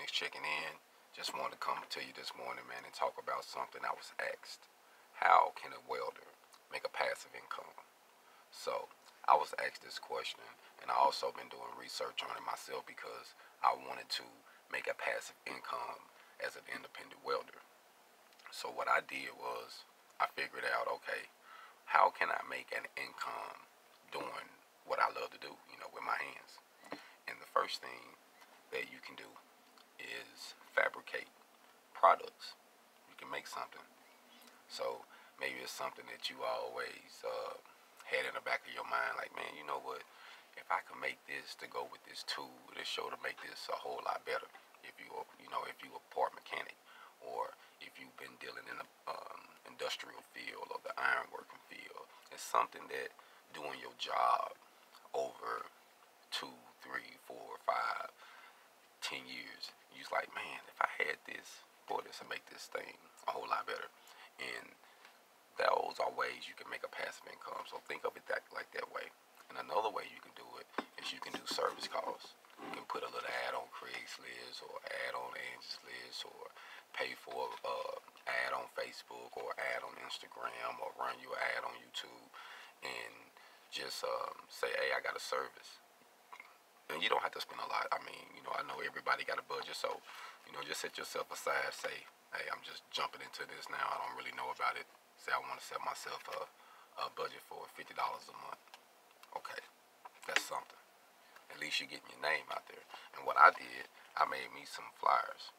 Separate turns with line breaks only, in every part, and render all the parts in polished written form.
Phoenix checking in. Just wanted to come to you this morning, man, and talk about something I was asked. How can a welder make a passive income? So I was asked this question, and I also been doing research on it myself because I wanted to make a passive income as an independent welder. So what I did was I figured out, okay, how can I make an income doing what I love to do, with my hands? And the first thing that you can do is fabricate products. You can make something. So maybe it's something that you always had in the back of your mind, like, man, you know what? If I could make this to go with this tool, this show to make this a whole lot better. If if you a part mechanic, or if you've been dealing in the industrial field or the ironworking field, it's something that doing your job over 2, 3, 4, 5, 10 years, you's like, man, if I had this, boy, this would make this thing a whole lot better. And those are ways you can make a passive income. So think of it like that way. And another way you can do it is you can do service calls. You can put a little ad on Craigslist, or ad on Angie's List, or pay for ad on Facebook, or ad on Instagram, or run your ad on YouTube, and just say, hey, I got a service. And you don't have to spend a lot. I mean, I know everybody got a budget, so just set yourself aside. Say, hey, I'm just jumping into this now. I don't really know about it. Say I want to set myself a budget for $50 a month. Okay, that's something. At least you're getting your name out there. And what I did, I made me some flyers.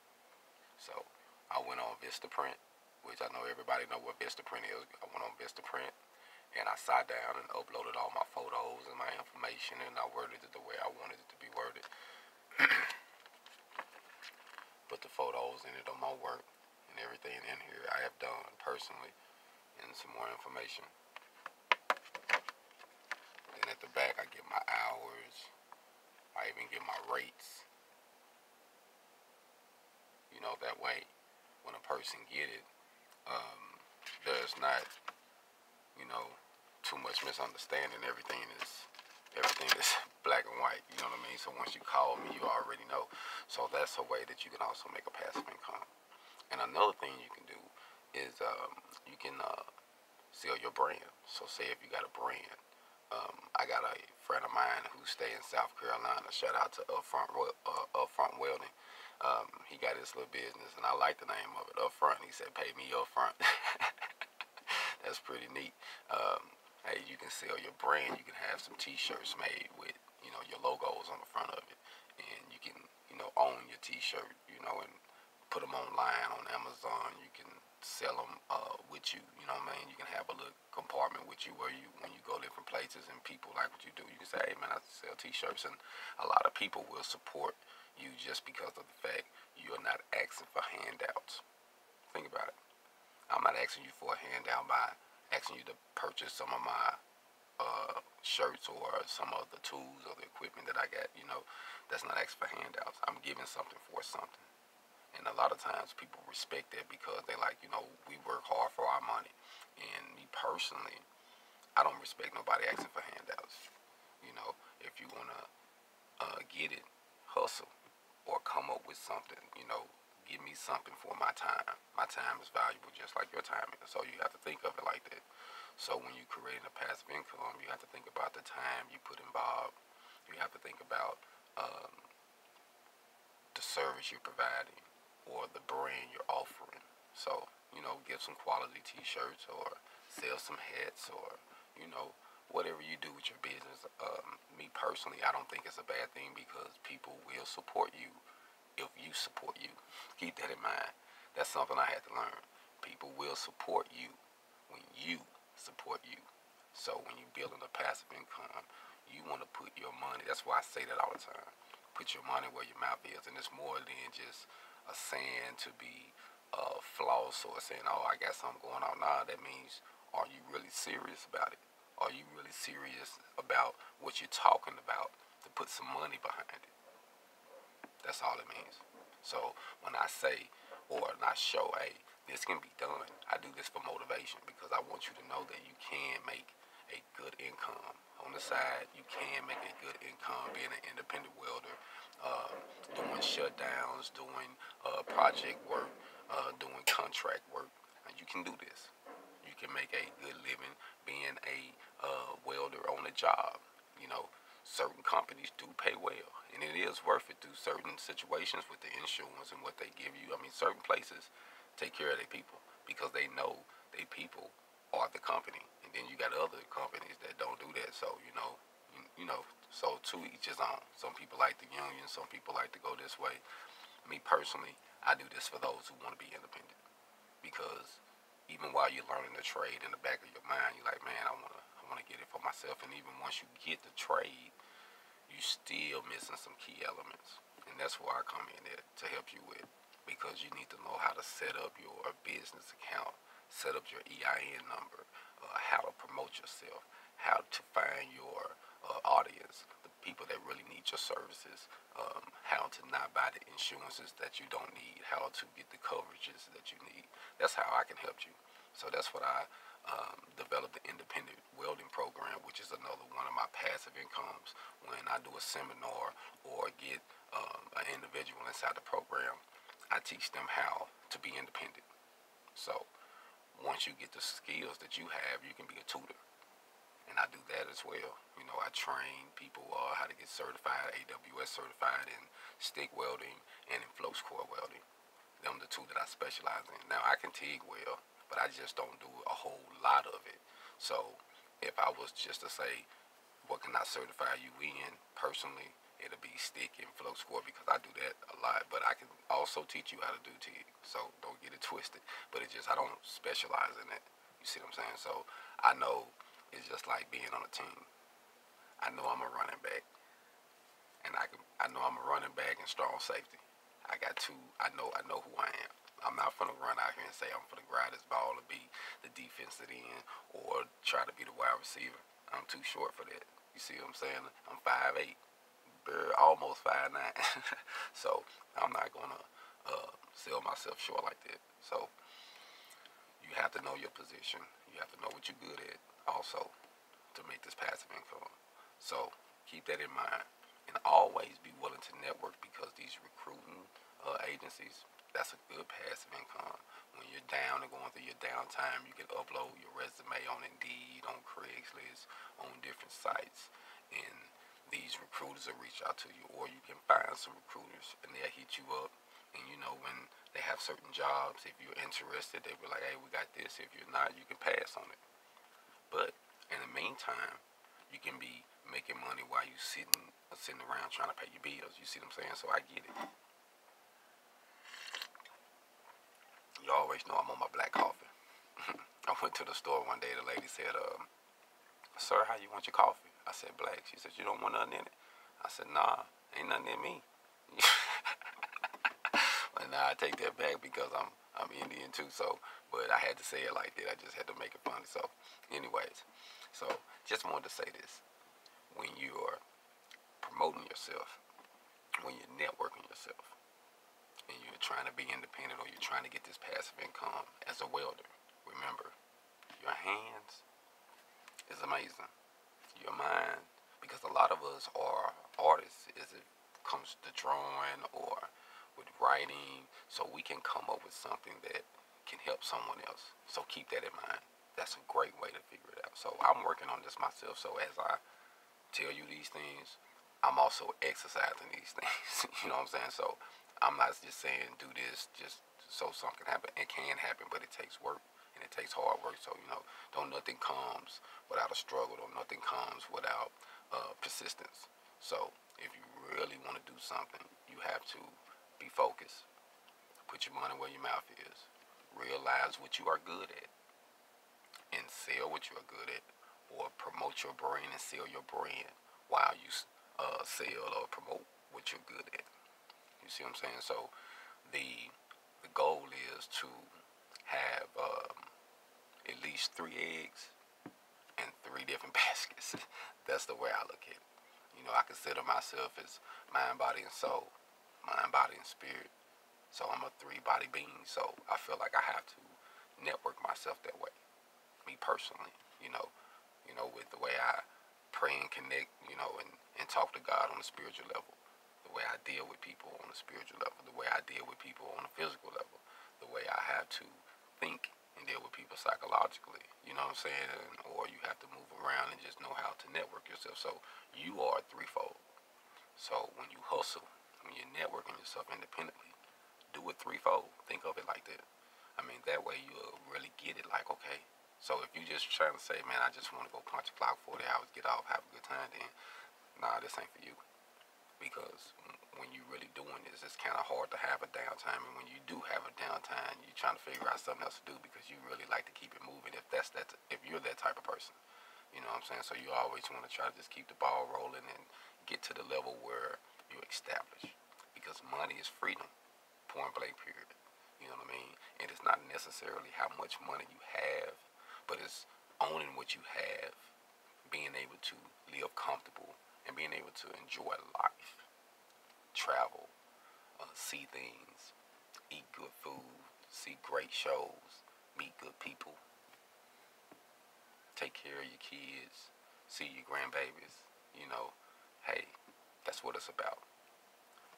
So I went on Vistaprint, which I know everybody know what Vistaprint is. I went on Vistaprint, and I sat down and uploaded all my photos and my information, and I worded it the way I wanted it to be worded. Put the photos in it on my work and everything in here I have done personally, and some more information. Then at the back I give my hours. I even give my rates. That way when a person get it, there's not, too much misunderstanding. Everything is black and white. You know what I mean? So once you call me, you already know. So that's a way that you can also make a passive income. And another thing you can do is you can sell your brand. So say if you got a brand, I got a friend of mine who stays in South Carolina. Shout out to Upfront Welding. He got his little business, and I like the name of it, Upfront. He said, pay me upfront. That's pretty neat. Hey, you can sell your brand. You can have some t-shirts made with, your logos on the front of it. And you can, own your t-shirt, and put them online on Amazon. You can sell them with you, you know what I mean? You can have a little compartment with you where when you go different places and people like what you do, you can say, hey man, I sell t-shirts, and a lot of people will support you just because of the fact you're not asking for handouts. Think about it. I'm not asking you for a handout by asking you to purchase some of my shirts or some of the tools or the equipment that I got. That's not asking for handouts. I'm giving something for something. And a lot of times people respect that because they like, we work hard for our money. And me personally, I don't respect nobody asking for handouts. If you want to get it, hustle or come up with something, give me something for my time. My time is valuable just like your time is. So you have to think of it like that. So when you create a passive income, you have to think about the time you put involved. You have to think about the service you're providing or the brand you're offering. So, get some quality t-shirts or sell some hats or, whatever you do with your business. Me personally, I don't think it's a bad thing because people will support you if you support you. Keep that in mind. That's something I had to learn. People will support you when you support you. So when you're building a passive income, you want to put your money, that's why I say that all the time, put your money where your mouth is. And it's more than just a saying to be floss or saying, oh, I got something going on. Nah, that means, are you really serious about it? Are you really serious about what you're talking about to put some money behind it? That's all it means. So when I say or not show, hey, this can be done, I do this for motivation because I want you to know that you can make a good income on the side. You can make a good income being an independent welder, doing shutdowns, doing project work, doing contract work. And you can do this. You can make a good living being a welder on a job. You know, certain companies do pay well, and it is worth it through certain situations with the insurance and what they give you. I mean, certain places take care of their people because they know their people are the company, and then you got other companies that don't do that. So so to each his own. Some people like the union, some people like to go this way. Me personally, I do this for those who want to be independent because even while you're learning the trade, in the back of your mind, you're like, man, I wanna get it for myself. And even once you get the trade, you still missing some key elements, and that's where I come in there to help you with, because you need to know how to set up your business account, set up your EIN number, how to promote yourself, how to find your audience, the people that really need your services, how to not buy the insurances that you don't need, how to get the coverages that you need. That's how I can help you. So that's what I developed the independent welding program, which is another one of my passive incomes. When I do a seminar or get an individual inside the program, I teach them how to be independent. So once you get the skills that you have, you can be a tutor. And I do that as well. You know, I train people how to get certified, AWS certified in stick welding and in flux core welding. Them the two that I specialize in. Now, I can TIG weld, but I just don't do a whole lot of it. So if I was just to say, what can I certify you in personally, it'll be stick and flux core, because I do that a lot. But I can also teach you how to do TIG, so don't get it twisted. But it's just I don't specialize in it. You see what I'm saying? So I know it's just like being on a team. I know I'm a running back, and I know I'm a running back and strong safety. I got two. I know who I am. I'm not gonna run out here and say I'm gonna grab this ball and be the defensive end or try to be the wide receiver. I'm too short for that. You see what I'm saying? I'm 5'8", almost 5'9". So I'm not gonna sell myself short like that. So you have to know your position. You have to know what you're good at also to make this passive income. So keep that in mind, and always be willing to network, because these recruiting agencies, that's a good passive income. When you're down and going through your downtime, you can upload your resume on Indeed, on Craigslist, on different sites, and these recruiters will reach out to you, or you can find some recruiters and they'll hit you up. And you know, when they have certain jobs, if you're interested, they'll be like, hey, we got this. If you're not, you can pass on it. But in the meantime, you can be making money while you sitting around trying to pay your bills. You see what I'm saying? So I get it. You always know I'm on my black coffee. I went to the store one day. The lady said, sir, how you want your coffee? I said, black. She said, you don't want nothing in it? I said, nah, ain't nothing in me. But now I take that back because I'm Indian too. So, but I had to say it like that. I just had to make it funny. So, anyways, so just wanted to say this: when you are promoting yourself, when you're networking yourself, and you're trying to be independent, or you're trying to get this passive income as a welder, remember, your hands is amazing. Your mind, because a lot of us are artists as it comes to drawing or with writing, so we can come up with something that can help someone else. So keep that in mind. That's a great way to figure it out. So I'm working on this myself. So as I tell you these things, I'm also exercising these things. You know what I'm saying? So I'm not just saying do this just so something can happen. It can happen, but it takes work. And it takes hard work. So, you know, don't nothing comes without a struggle, or nothing comes without persistence. So if you really want to do something, you have to be focused. Put your money where your mouth is. Realize what you are good at and sell what you are good at, or promote your brand and sell your brand while you sell or promote what you're good at. You see what I'm saying? So the goal is to have at least 3 eggs and 3 different baskets. That's the way I look at it. You know, I consider myself as mind, body, and soul. Mind, body, and spirit. So I'm a 3-body being. So I feel like I have to network myself that way. Me personally, you know, with the way I pray and connect, you know, and talk to God on a spiritual level. The way I deal with people on the spiritual level, the way I deal with people on the physical level, the way I have to think and deal with people psychologically. You know what I'm saying? Or you have to move around and just know how to network yourself. So you are threefold. So when you hustle, when you're networking yourself independently, do it threefold. Think of it like that. I mean, that way you'll really get it. Like, okay, so if you just trying to say, man, I just want to go punch a clock 40 hours, get off, have a good time, then nah, this ain't for you. Because when you really doing this, it's kind of hard to have a downtime. And when you do have a downtime, you're trying to figure out something else to do because you really like to keep it moving. If you're that type of person, you know what I'm saying. So you always want to try to just keep the ball rolling and get to the level where you establish. Because money is freedom, point blank period. You know what I mean? And it's not necessarily how much money you have, but it's owning what you have, being able to live comfortable, and being able to enjoy life, travel, see things, eat good food, see great shows, meet good people, take care of your kids, see your grandbabies. You know, hey, that's what it's about.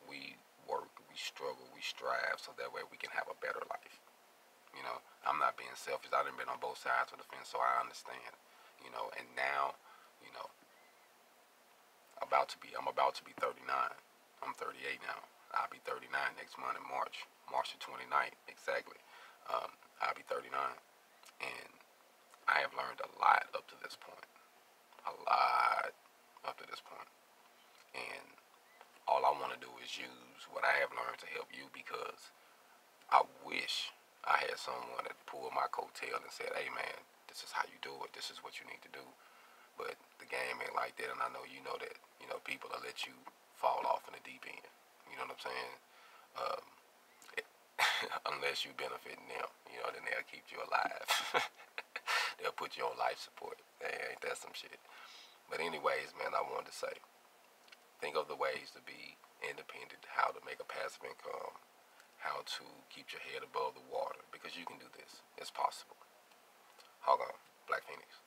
We work, we struggle, we strive so that way we can have a better life. You know, I'm not being selfish. I done been on both sides of the fence, so I understand. You know, and now, you know, I'm about to be 39. I'm 38 now. I'll be 39 next month in March the 29th, exactly. I'll be 39. And I have learned a lot up to this point. A lot up to this point. And all I want to do is use what I have learned to help you because I wish I had someone that pulled my coattail and said, hey man, this is how you do it. This is what you need to do. But the game ain't like that, and I know you know that. You know, people will let you fall off in the deep end. You know what I'm saying? Um, unless you benefiting them, you know, then they'll keep you alive. They'll put you on life support. Hey, ain't that some shit? But anyways, man, I wanted to say, think of the ways to be independent, how to make a passive income, how to keep your head above the water, because you can do this. It's possible. Hold on, Black Phoenix.